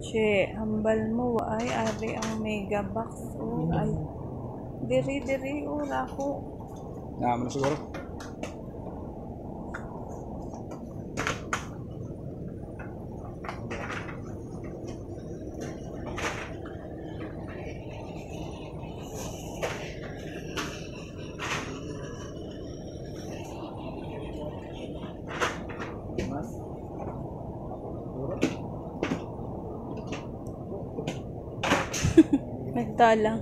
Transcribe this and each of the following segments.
Che, hambal mo ay ari ang mega box. Oh, ay. Diri, oh, lako. Naman na siguro. Nagtalang.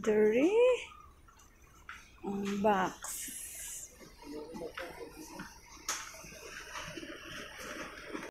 Diri ang box.